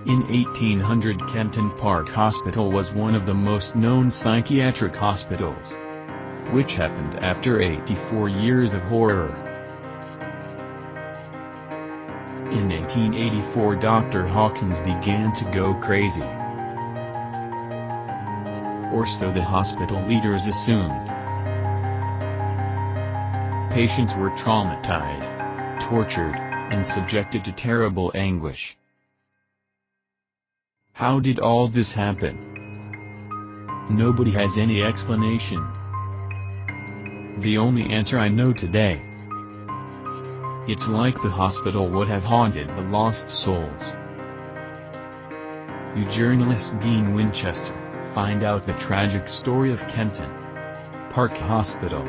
In 1800, Kenton Park Hospital was one of the most known psychiatric hospitals, which happened after 84 years of horror. In 1884, Dr. Hawkins began to go crazy. Or so the hospital leaders assumed. Patients were traumatized, tortured, and subjected to terrible anguish. How did all this happen? Nobody has any explanation. The only answer I know today. It's like the hospital would have haunted the lost souls. You journalist Dean Winchester, find out the tragic story of Kenton Park Hospital.